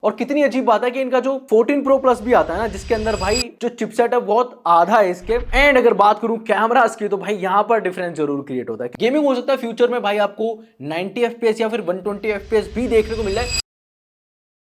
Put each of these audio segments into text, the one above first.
और कितनी अजीब बात है कि इनका जो 14 Pro Plus भी आता है ना, जिसके अंदर भाई जो चिपसेट है बहुत आधा है इसके। एंड अगर बात करूं कैमरास की, तो भाई यहां पर डिफरेंस जरूर क्रिएट होता है। गेमिंग हो सकता है फ्यूचर में भाई आपको 90 FPS या फिर 120 FPS भी देखने को मिल जाए।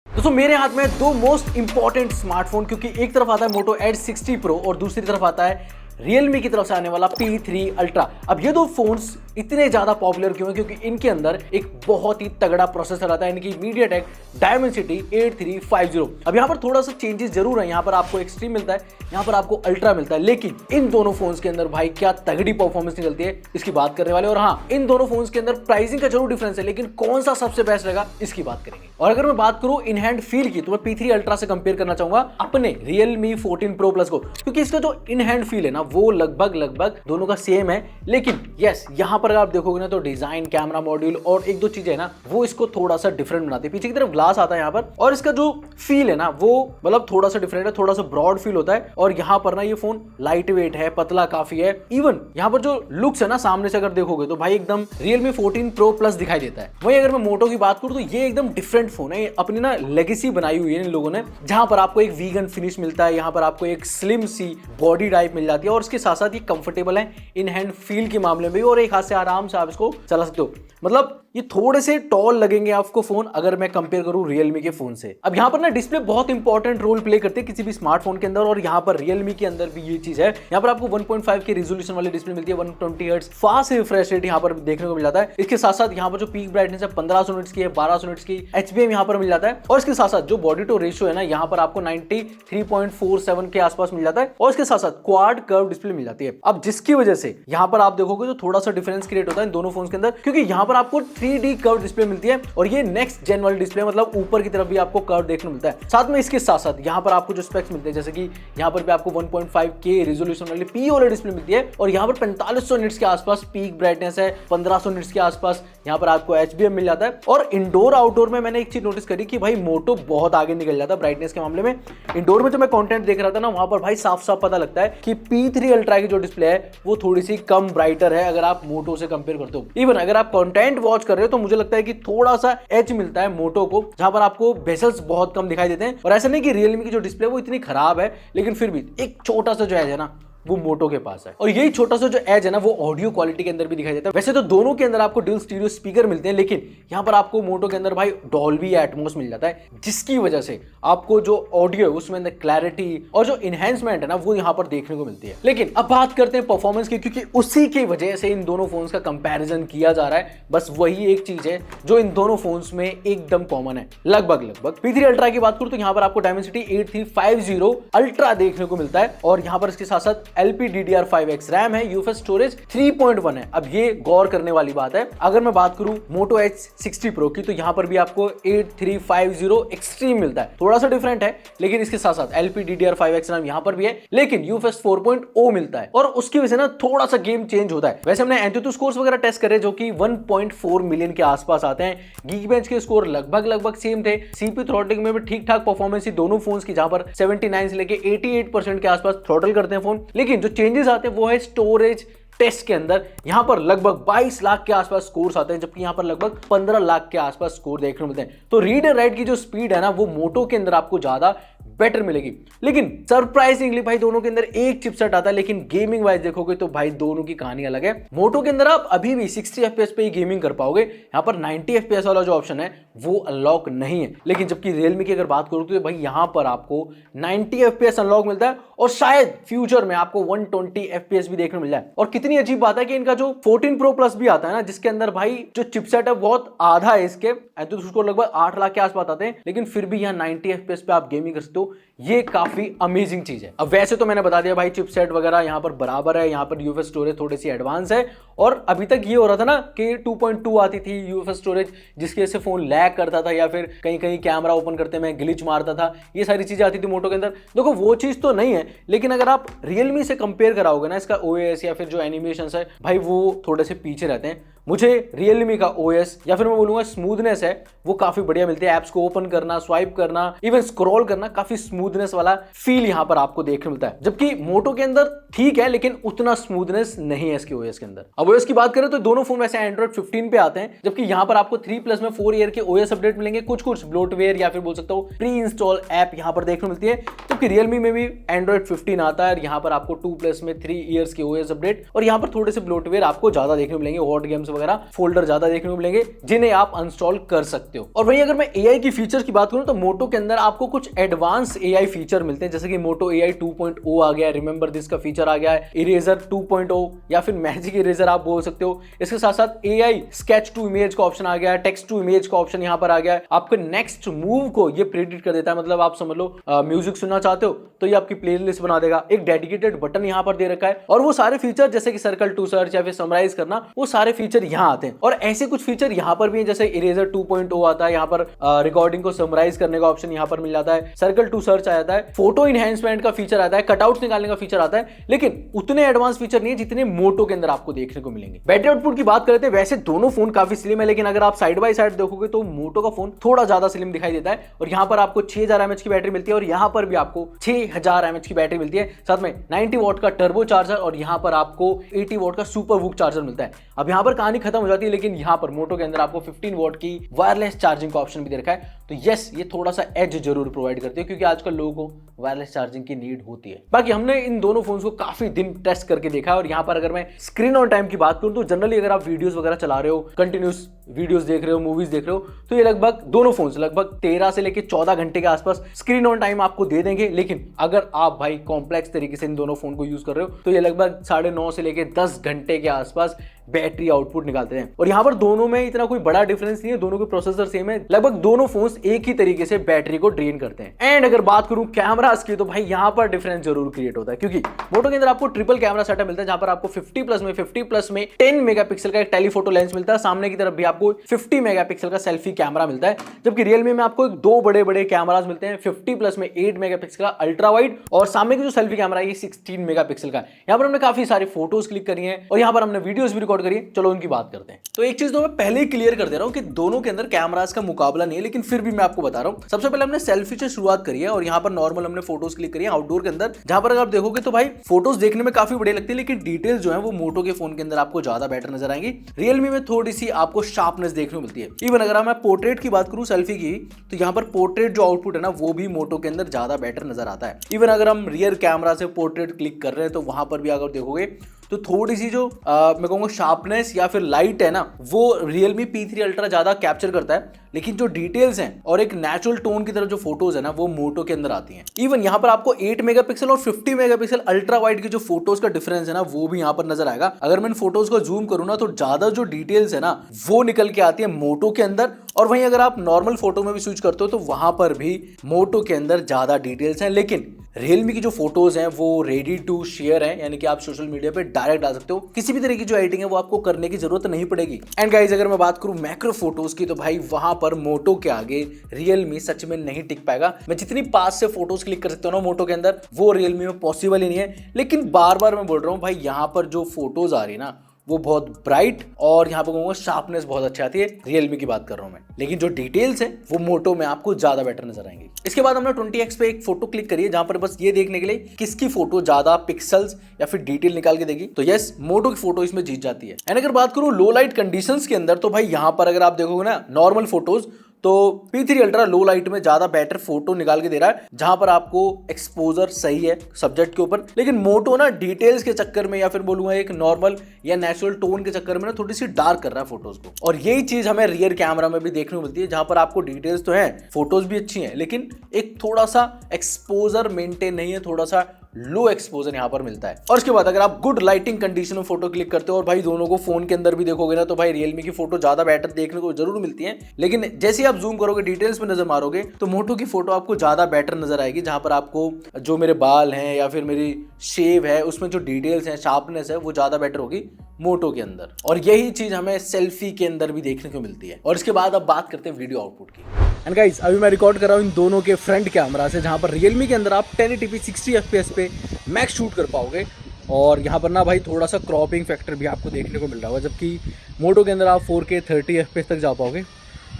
दोस्तों मेरे हाथ में दो मोस्ट इंपॉर्टेंट स्मार्टफोन, क्योंकि एक तरफ आता है Moto Edge 60 Pro और दूसरी तरफ आता है Realme की तरफ से आने वाला P3 Ultra। अब ये दो फोन्स इतने ज्यादा पॉपुलर क्यों हैं? क्योंकि इनके अंदर एक बहुत ही तगड़ा प्रोसेसर आता है, इनकी MediaTek Dimensity 8350। अब यहाँ पर थोड़ा सा चेंजेस जरूर है, यहाँ पर आपको एक्सट्रीम मिलता है, यहाँ पर आपको अल्ट्रा मिलता है, लेकिन इन दोनों फोन्स के अंदर भाई क्या तगड़ी परफॉर्मेंस निकलती है इसकी बात करने वाले। और हाँ, इन दोनों फोन्स के अंदर प्राइसिंग का जरूर डिफरेंस है, लेकिन कौन सा सबसे बेस्ट रहेगा इसकी बात करेंगे। और अगर मैं बात करूं इन हैंड फील की, तो मैं P3 Ultra से कंपेयर करना चाहूंगा अपने Realme 14 Pro Plus को, क्योंकि इसका जो इन हैंड फील है ना वो लगभग दोनों का सेम है। लेकिन यस, यहां पर अगर आप देखोगे ना तो डिजाइन, कैमरा मॉड्यूल और एक दो चीजें है ना वो इसको थोड़ा सा डिफरेंट बनाती है। पीछे की तरफ ग्लास आता है यहाँ पर, और इसका जो फील है ना वो मतलब थोड़ा सा डिफरेंट है, थोड़ा सा ब्रॉड फील होता है। और यहाँ पर ना ये फोन लाइट वेट है, पतला काफी है। इवन यहाँ पर जो लुक्स है ना सामने से अगर देखोगे तो भाई एकदम Realme 14 Pro Plus दिखाई देता है। वहीं अगर मैं मोटो की बात करूं तो ये एकदम डिफरेंट फोन है, अपनी ना लेगेसी बनाई हुई है इन लोगों ने, जहां पर आपको एक वीगन फिनिश मिलता है, यहाँ पर आपको एक स्लिम सी बॉडी टाइप मिल जाती है, और इसके साथ साथ ये कंफर्टेबल है इन हैंड फील के मामले में भी, और एक हाथ से आराम से आप इसको चला सकते हो। मतलब ये थोड़े से टॉल लगेंगे आपको फोन अगर मैं कंपेयर करूं Realme के फोन से। अब यहाँ पर ना डिस्प्ले बहुत इंपॉर्टेंट रोल प्ले करती है किसी भी स्मार्टफोन के अंदर, और यहाँ पर Realme के अंदर भी ये चीज है। यहाँ पर आपको 1.5 के रिजोल्यूशन वाली डिस्प्ले मिलती है, 120 हर्ट्ज फास्ट रिफ्रेश रेट यहाँ पर देखने को मिल जाता है। इसके साथ साथ यहाँ पर जो पीक ब्राइटनेस है 1500 निट्स की है, 1200 निट्स की HBM यहाँ पर मिल जाता है। और इसके साथ साथ जो बॉडी टू रेशियो है ना यहाँ पर आपको 93.47 के आसपास मिल जाता है, और इसके साथ साथ क्वाड कर्व डिस्प्ले मिल जाती है। अब जिसकी वजह से यहाँ पर आप देखोगे तो थोड़ा सा डिफरेंस क्रिएट होता है इन दोनों फोन के अंदर, क्योंकि यहाँ पर आपको 3D कर्व डिस्प्ले मिलती है, और ये नेक्स्ट जेन वाली डिस्प्ले, मतलब ऊपर की तरफ भी आपको कर्व देखने को मिलता है। साथ में इसके साथ साथ यहाँ पर आपको जो स्पेक्स मिलते हैं, जैसे कि यहाँ पर भी आपको 1.5 के रिजोल्यूशन वाली POLED डिस्प्ले मिलती है, और यहाँ पर 4500 निट्स के आसपास पीक ब्राइटनेस है, 1500 निट्स के आसपास यहाँ पर आपको HBM मिल जाता है। और इंडोर आउटडोर में मैंने एक चीज नोटिस करी कि भाई मोटो बहुत आगे निकल जाता है ब्राइटनेस के मामले में। इंडोर में जो मैं कंटेंट देख रहा था ना वहां पर भाई साफ साफ पता लगता है कि P3 Ultra की जो डिस्प्ले है वो थोड़ी सी कम ब्राइटर है अगर आप मोटो से कंपेयर करते हो। इवन अगर आप कंटेंट वॉच कर रहे हो तो मुझे लगता है कि थोड़ा सा एज मिलता है मोटो को, जहां पर आपको बेजल्स बहुत कम दिखाई देते हैं। और ऐसा नहीं कि Realme की जो डिस्प्ले वो इतनी खराब है, लेकिन फिर भी एक छोटा सा जो एज है ना वो मोटो के पास है। और यही छोटा सा जो एज है ना वो ऑडियो क्वालिटी के अंदर भी दिखाई देता है। वैसे तो दोनों के अंदर आपको ड्यूल स्टीरियो स्पीकर मिलते हैं, लेकिन यहाँ पर आपको मोटो के अंदर भाई डॉल्बी एटमॉस मिल जाता है, जिसकी वजह से आपको जो ऑडियो है उसमें अंदर क्लैरिटी और जो इनहेंसमेंट है ना वो यहाँ पर देखने को मिलती है। लेकिन अब बात करते हैं परफॉर्मेंस की, क्योंकि उसी की वजह से इन दोनों फोन्स का कंपैरिजन किया जा रहा है। बस वही एक चीज है जो इन दोनों फोन्स में एकदम कॉमन है लगभग। P3 Ultra की बात करूं तो यहाँ पर आपको Dimensity 8350 Ultra देखने को मिलता है, और यहाँ पर इसके साथ साथ LPDDR5X रैम है, UFS स्टोरेज 3.1 है। अब ये गौर करने वाली बात है। अगर मैं बात करूं Moto Edge 60 Pro की, तो यहाँ पर भी आपको 8350 एक्सट्रीम मिलता है, थोड़ा सा डिफरेंट है, लेकिन इसके साथ साथ LPDDR5X रैम यहाँ पर भी है, लेकिन UFS 4.0 मिलता है, और उसकी वजह से ना थोड़ा सा गेम चेंज होता है। वैसे हमने Antutu स्कोर्स वगैरह टेस्ट करे जो कि 1.4 मिलियन के आसपास आते हैं। Geekbench के स्कोर लगभग सेम थे। CPU थ्रॉटलिंग में भी ठीक ठाक परफॉर्मेंस थी दोनों फोन्स की, जहां पर 79 से लेके 88% के आसपास थ्रॉटल करते हैं फोन। लेकिन जो चेंजेस आते हैं वो है स्टोरेज टेस्ट के अंदर। यहां पर लगभग 22 लाख के आसपास स्कोर्स आते हैं, जबकि यहां पर लगभग 15 लाख के आसपास स्कोर देखने को मिलते हैं। तो रीड एंड राइट की जो स्पीड है ना वो मोटो के अंदर आपको ज्यादा बेटर मिलेगी। लेकिन सरप्राइजिंगली भाई दोनों के अंदर एक चिपसेट आता है, लेकिन गेमिंग वाइज देखोगे तो भाई दोनों की कहानी अलग है। मोटो के अंदर आप अभी भी 60 FPS पे ही गेमिंग कर पाओगे, यहाँ पर 90 FPS वाला जो ऑप्शन है वो अनलॉक नहीं है। लेकिन जबकि Realme की अगर बात करूं तो भाई यहाँ पर आपको 90 FPS अनलॉक मिलता है, और शायद फ्यूचर में आपको 120 FPS भी देखने को मिल जाए। और कितनी अजीब बात है कि इनका जो 14 Pro Plus भी आता है ना, जिसके अंदर भाई जो चिपसेट है बहुत आधा है इसके, तो उसको लगभग 8 लाख के आसपास आते हैं, लेकिन फिर भी यहाँ 90 FPS पे आप गेमिंग कर सकते हो। ये काफी अमेजिंग चीज है। अब वैसे तो मैंने बता दिया भाई चिपसेट वगैरह यहाँ पर बराबर है, यहाँ पर UFS स्टोरेज थोड़ी सी एडवांस है, और अभी तक ये हो रहा था ना कि 2.2 आती थी UFS स्टोरेज, जिसकी वजह से फोन लैग करता था या फिर कहीं कहीं कैमरा ओपन करते में ग्लिच मारता था, ये सारी चीजें आती थी मोटो के अंदर। देखो वो चीज तो नहीं है, लेकिन अगर आप Realme से कंपेयर कराओगे ना इसका OS या फिर जो एनिमेशन है भाई वो थोड़े से पीछे रहते हैं। मुझे Realme का OS या फिर मैं बोलूंगा स्मूथनेस है वो काफी बढ़िया मिलती है। एप्स को ओपन करना, स्वाइप करना, इवन स्क्रॉल करना, काफी स्मूथनेस वाला फील यहाँ पर आपको देखने मिलता है। जबकि मोटो के अंदर ठीक है लेकिन उतना स्मूथनेस नहीं है इसके OS के अंदर। अब OS की बात करें तो दोनों फोन वैसे Android 15 पे आते हैं, जबकि यहाँ पर आपको 3+ में 4 ईयर के OS अपडेट मिलेंगे। कुछ ब्लोटवेयर या फिर बोल सकता हूँ प्री इंस्टॉल ऐप यहाँ पर देखने मिलती है, जबकि Realme में भी Android 15 आता है और यहाँ पर आपको 2+ में 3 ईयर्स के OS अपडेट और यहाँ पर थोड़े से ब्लोटवेयर आपको ज्यादा देखने मिलेंगे, हॉट गेम्स वगैरह फोल्डर ज्यादा देखने को मिलेंगे जिन्हें आप इंस्टॉल कर सकते हो। और वहीं अगर मैं AI की फीचर्स की बात करूं तो मोटो के अंदर आपको कुछ एडवांस AI फीचर मिलते हैं, जैसे कि मोटो AI 2.0 आ गया है, रिमेंबर दिस का फीचर आ गया है, इरेजर 2.0 या फिर मैजिक इरेजर आप बोल सकते हो। इसके साथ साथ AI स्केच टू इमेज का ऑप्शन आ गया है, टेक्स्ट टू इमेज का ऑप्शन यहाँ पर आ गया है। आपके नेक्स्ट मूव को ये प्रेडिक्ट कर देता है, मतलब आप समझ लो म्यूजिक सुनना चाहते हो तो ये आपकी प्लेलिस्ट बना देगा। एक डेडिकेटेड बटन यहाँ पर दे रखा है और वो सारे फीचर जैसे कि सर्कल टू सर्च या फिर समराइज करना, वो सारे फीचर यहाँ आते हैं। और ऐसे कुछ फीचर यहाँ पर भी हैं, जैसे इरेजर 2.0 आता है, यहाँ पर रिकॉर्डिंग को समराइज करने का ऑप्शन यहाँ पर मिल जाता है, सर्कल टू सर्च आ जाता है, फोटो इनहेंसमेंट का फीचर आता है, कटआउट्स निकालने का फीचर आता है, लेकिन उतने एडवांस फीचर नहीं है जितने मोटो के अंदर आपको देखने को मिलेंगे। बैटरी आउटपुट की बात करते हैं, वैसे दोनों फोन काफी स्लिम है, लेकिन अगर आप साइड बाय साइड देखोगे तो मोटो का फोन थोड़ा ज्यादा स्लिम दिखाई देता है और यहाँ पर आपको 6000 mAh की बैटरी मिलती है और यहाँ पर भी आपको 6000 mAh की बैटरी मिलती है, साथ में 90 वॉट का टर्बो चार्जर और यहाँ पर आपको 80 वॉट का सुपर वूक चार्जर मिलता है। अब यहाँ पर कहानी खत्म हो जाती है, लेकिन यहाँ पर मोटो के अंदर आपको 15 वॉट की वायरलेस चार्जिंग का ऑप्शन भी दे रखा है। तो यस, ये थोड़ा सा एज जरूर प्रोवाइड करती है क्योंकि आजकल लोगों को वायरलेस चार्जिंग की नीड होती है। बाकी हमने इन दोनों फोन्स को काफी दिन टेस्ट करके देखा है और यहाँ पर अगर मैं स्क्रीन ऑन टाइम की बात करूँ तो जनरली अगर आप वीडियोस वगैरह चला रहे हो, कंटिन्यूस वीडियोस देख रहे हो, मूवीज देख रहे हो, तो ये लगभग दोनों फोन्स लगभग 13 से लेकर 14 घंटे के आसपास स्क्रीन ऑन टाइम आपको दे देंगे। लेकिन अगर आप भाई कॉम्प्लेक्स तरीके से इन दोनों फोन को यूज कर रहे हो तो ये लगभग 9.5 से लेकर 10 घंटे के आसपास बैटरी आउटपुट निकालते हैं। और यहाँ पर दोनों में इतना कोई बड़ा डिफरेंस नहीं है, दोनों के प्रोसेसर सेम है, लगभग दोनों फोन्स एक ही तरीके से बैटरी को ड्रेन करते हैं। एंड अगर बात करूं कैमरास की तो भाई यहाँ पर डिफरेंस जरूर क्रिएट होता है, क्योंकि मोटो के अंदर आपको ट्रिपल कैमरा सेटअप मिलता है, जहां पर आपको 50+ में 10 मेगापिक्सल का एक टेलीफोटो लेंस मिलता है, सामने की तरफ भी आपको 50 मेगापिक्सल का सेल्फी कैमरा मिलता है। जबकि Realme में आपको दो बड़े बड़े कैमरास मिलते हैं, 50+ में 8 मेगापिक्सल का अल्ट्रा वाइड और सामने की जो सेल्फी कैमरा है ये 16 मेगापिक्सल का। यहाँ पर हमने काफी सारी फोटोज क्लिक करी है और यहाँ पर हमने वीडियोस भी रिकॉर्ड करी है। चलो उनकी बात करते हैं। तो एक चीज तो मैं पहले ही क्लियर कर दे रहा हूं कि दोनों के अंदर कैमरास का मुकाबला नहीं है, लेकिन फिर भी मैं आपको बता रहा हूं। सबसे पहले हमने सेल्फी से शुरुआत करी है और यहाँ पर नॉर्मल हमने फोटोज क्लिक करी है आउटडोर के अंदर, जहां पर अगर आप देखोगे तो भाई फोटोज देखने में काफी बढ़िया लगती है, लेकिन डिटेल्स जो है वो मोटो के फोन के अंदर आपको ज्यादा बेटर नजर आएंगी। Realme में थोड़ी सी आपको शार्पनेस देखने को मिलती है। इवन अगर मैं पोर्ट्रेट की बात करूं सेल्फी की, तो यहाँ पर पोर्ट्रेट जो आउटपुट है ना वो भी मोटो के अंदर ज्यादा बेटर नजर आता है। इवन अगर हम रियर कैमरा से पोर्ट्रेट क्लिक कर रहे हैं तो वहां पर भी अगर देखोगे तो थोड़ी सी जो मैं कहूंगा शार्पनेस या फिर लाइट है ना वो Realme P3 Ultra ज्यादा कैप्चर करता है, लेकिन जो डिटेल्स हैं और एक नेचुरल टोन की तरह जो फोटोज है ना वो मोटो के अंदर आती हैं। इवन यहाँ पर आपको 8 मेगापिक्सल और 50 मेगापिक्सल अल्ट्रा वाइड की जो फोटोज का डिफरेंस है ना वो भी यहाँ पर नजर आएगा। अगर मैं इन फोटोज को जूम करूँ ना तो ज्यादा जो डिटेल्स है ना वो निकल के आती है मोटो के अंदर, और वहीं अगर आप नॉर्मल फोटो में भी स्विच करते हो तो वहां पर भी मोटो के अंदर ज्यादा डिटेल्स हैं। लेकिन Realme की जो फोटोज हैं वो रेडी टू शेयर हैं, यानी कि आप सोशल मीडिया पे डायरेक्ट डाल सकते हो, किसी भी तरह की जो एडिटिंग है वो आपको करने की जरूरत नहीं पड़ेगी। एंड गाइज अगर मैं बात करूं मैक्रो फोटोज की तो भाई वहां पर मोटो के आगे Realme सच में नहीं टिक पाएगा। मैं जितनी पास से फोटोज क्लिक कर सकता हूँ ना मोटो के अंदर वो Realme में पॉसिबल ही नहीं है। लेकिन बार बार मैं बोल रहा हूँ भाई यहाँ पर जो फोटोज आ रही है ना वो बहुत ब्राइट और यहाँ पर कहूँगा शार्पनेस बहुत अच्छी आती है। Realme की बात कर रहा हूँ मैं, लेकिन जो डिटेल्स है वो मोटो में आपको ज्यादा बेटर नजर आएंगी। इसके बाद हमने 20x पे एक फोटो क्लिक करी है जहां पर बस ये देखने के लिए किसकी फोटो ज्यादा पिक्सल्स या फिर डिटेल निकाल के देगी, तो यस मोटो की फोटो इसमें जीत जाती है। एंड अगर बात करूं लो लाइट कंडीशंस के अंदर तो भाई यहाँ पर अगर आप देखोगे ना नॉर्मल फोटोज तो P3 Ultra लो लाइट में ज्यादा बेटर फोटो निकाल के दे रहा है, जहां पर आपको एक्सपोजर सही है सब्जेक्ट के ऊपर। लेकिन मोटो ना डिटेल्स के चक्कर में या फिर बोलूंगा एक नॉर्मल या नेचुरल टोन के चक्कर में ना थोड़ी सी डार्क कर रहा है फोटोज को, और यही चीज हमें रियर कैमरा में भी देखने को मिलती है, जहां पर आपको डिटेल्स तो है, फोटोज भी अच्छी हैं, लेकिन एक थोड़ा सा एक्सपोजर मेंटेन नहीं है, थोड़ा सा लो एक्सपोजर यहाँ पर मिलता है। और इसके बाद अगर आप गुड लाइटिंग कंडीशन में फोटो क्लिक करते हो और भाई दोनों को फोन के अंदर भी देखोगे ना तो भाई Realme की फोटो ज्यादा बेटर देखने को जरूर मिलती है, लेकिन जैसे आप जूम करोगे डिटेल्स में नजर मारोगे तो मोटो की फोटो आपको ज्यादा बेटर नजर आएगी, जहां पर आपको जो मेरे बाल हैं या फिर मेरी शेव है उसमें जो डिटेल्स हैं शार्पनेस है वो ज्यादा बेटर होगी मोटो के अंदर। और यही चीज हमें सेल्फी के अंदर भी देखने को मिलती है। और इसके बाद अब बात करते हैं वीडियो आउटपुट की। एंड गाइस अभी मैं रिकॉर्ड कर रहा हूँ इन दोनों के फ्रंट कैमरा से, जहां पर Realme के अंदर आप 1080p 60 fps पे मैक्स शूट कर पाओगे और यहाँ पर ना भाई थोड़ा सा क्रॉपिंग फैक्टर भी आपको देखने को मिल रहा होगा, जबकि मोटो के अंदर आप 4K 30 FPS तक जा पाओगे।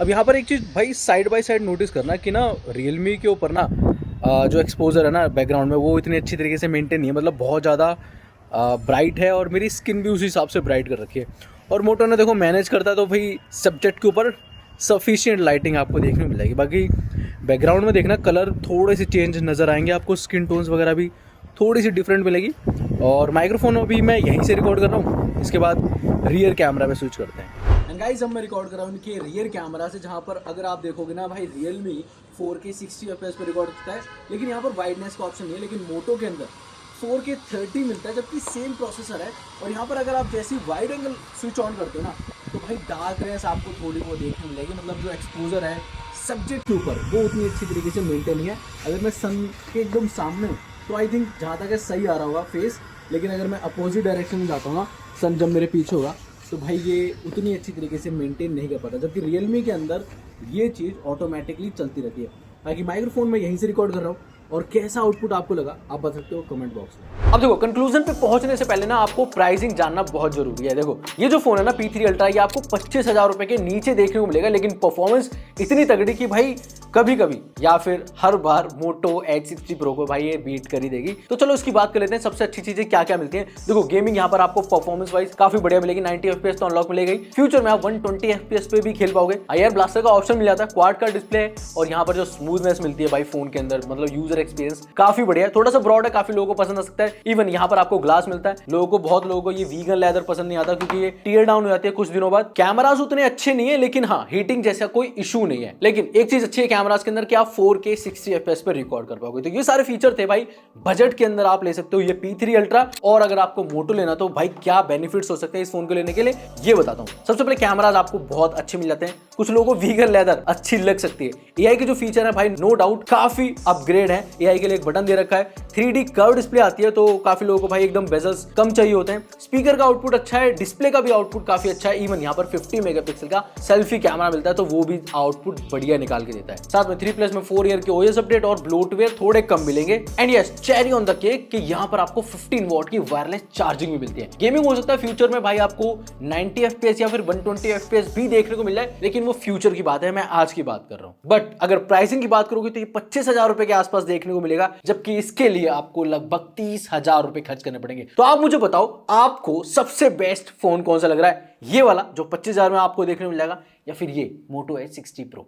अब यहाँ पर एक चीज़ भाई साइड बाय साइड नोटिस करना कि ना रियलमी के ऊपर ना जो एक्सपोजर है ना बैकग्राउंड में वो इतनी अच्छी तरीके से मेंटेन नहीं है, मतलब बहुत ज़्यादा ब्राइट है और मेरी स्किन भी उस हिसाब से ब्राइट कर रखी है। और मोटो ने देखो मैनेज करता है तो भाई सब्जेक्ट के ऊपर सफिशिएंट लाइटिंग आपको देखने को मिलेगी। बाकी बैकग्राउंड में देखना कलर थोड़े से चेंज नज़र आएंगे आपको, स्किन टोन्स वगैरह भी थोड़ी सी डिफरेंट मिलेगी। और माइक्रोफोन अभी मैं यहीं से रिकॉर्ड कर रहा हूँ, इसके बाद रियर कैमरा में स्विच करते हैं। एंड गाइस अब मैं रिकॉर्ड कर रहा हूँ इनके रियर कैमरा से, जहाँ पर अगर आप देखोगे ना भाई रियलमी 4K 60 FPS पर रिकॉर्ड करता है, लेकिन यहाँ पर वाइडनेस का ऑप्शन नहीं है। लेकिन मोटो के अंदर 4K 30 मिलता है, जबकि सेम प्रोसेसर है। और यहाँ पर अगर आप जैसी वाइड एंगल स्विच ऑन करते हो ना तो भाई डार्क रेस आपको थोड़ी बहुत देखने मिलेगी, मतलब जो एक्सपोजर है सब्जेक्ट के ऊपर वो उतनी अच्छी तरीके से मेंटेन है। अगर मैं सन के एकदम सामने हूँ तो आई थिंक जहाँ तक है सही आ रहा होगा फेस, लेकिन अगर मैं अपोजिट डायरेक्शन में जाता हूँ ना, सन जब मेरे पीछे होगा तो भाई ये उतनी अच्छी तरीके से मेंटेन नहीं कर पाता। जबकि रियलमी के अंदर ये चीज़ ऑटोमेटिकली चलती रहती है। बाकी माइक्रोफोन में यहीं से रिकॉर्ड कर रहा हूँ, और कैसा आउटपुट आपको लगा आप बता सकते हो कमेंट बॉक्स में। अब देखो कंक्लूजन पे पहुंचने से पहले ना आपको प्राइसिंग जानना बहुत जरूरी है। देखो ये जो फोन है ना P3 अल्ट्रा, ये आपको 25,000 रुपए के नीचे देखने को मिलेगा, लेकिन परफॉर्मेंस इतनी तगड़ी कि भाई कभी कभी या फिर हर बार मोटो H60 Pro को भाई ये बीट कर ही देगी। तो चलो इसकी बात कर लेते हैं, सबसे अच्छी चीजें क्या क्या मिलती हैं। देखो गेमिंग यहाँ पर आपको परफॉर्मेंस वाइज काफी बढ़िया मिलेगी, 90 FPS तो अनलॉक मिलेगी। फ्यूचर में आप 120 FPS पे भी खेल पाओगे। IR ब्लास्टर का ऑप्शन मिल जाता है, क्वाड का डिस्प्ले है, और यहाँ पर जो स्मूथनेस मिलती है भाई फोन के अंदर, मतलब यूजर एक्सपीरियंस काफी बढ़िया है। थोड़ा सा ब्रॉड है, काफी लोगों को पसंद आ सकता है। इवन यहाँ पर आपको ग्लास मिलता है। बहुत लोगों को ये वीगन लेदर पसंद नहीं आता क्योंकि ये टीयर डाउन हो जाती है कुछ दिनों बाद। कैमरास उतने अच्छे नहीं है, लेकिन हाँ हीटिंग जैसा कोई इशू नहीं है। लेकिन एक चीज अच्छी है कैमरास के अंदर कि आप 4K 60 FPS पे रिकॉर्ड कर पाओगे। तो ये सारे फीचर थे भाई, बजट के अंदर आप ले सकते हो ये P3 अल्ट्रा। और अगर आपको मोटो लेना तो भाई क्या बेनिफिट्स हो सकते हैं इस फोन को लेने के लिए ये बताता हूँ। सबसे पहले कैमरास आपको बहुत अच्छे मिल जाते हैं। कुछ लोगों को वीगन लेदर अच्छी लग सकती है। AI के जो फीचर है भाई नो डाउट काफी अपग्रेड है। AI के लिए एक बटन दे रखा है, 3D कर्व डिस्प्ले आती है, तो काफी लोगों को भाई एकदम बेजल्स कम चाहिए होते हैं। स्पीकर का आउटपुट अच्छा है, डिस्प्ले का भी आउटपुट काफी अच्छा है। इवन यहाँ पर 50 मेगापिक्सल का सेल्फी कैमरा मिलता है, तो वो भी आउटपुट बढ़िया निकाल के देता है। साथ में 3+ में 4 ईयर के OS अपडेट और ब्लोटवेयर थोड़े कम मिलेंगे। And yes cherry on the cake कि यहाँ पर आपको 15 वॉट की वायरलेस चार्जिंग भी मिलती है। गेमिंग हो सकता है फ्यूचर में भाई आपको 90 FPS या फिर 120 FPS भी देखने को मिल जाए, लेकिन वो फ्यूचर की बात है, मैं आज की बात कर रहा हूँ। बट अगर प्राइसिंग की बात करोगे तो ये 25,000 रुपए के आसपास देखने को मिलेगा, जबकि इसके लिए आपको लगभग 30,000 रुपए खर्च करने पड़ेंगे। तो आप मुझे बताओ आपको सबसे बेस्ट फोन कौन सा लग रहा है, ये वाला जो 25,000 में आपको देखने को मिलेगा, या फिर ये मोटो H60 Pro।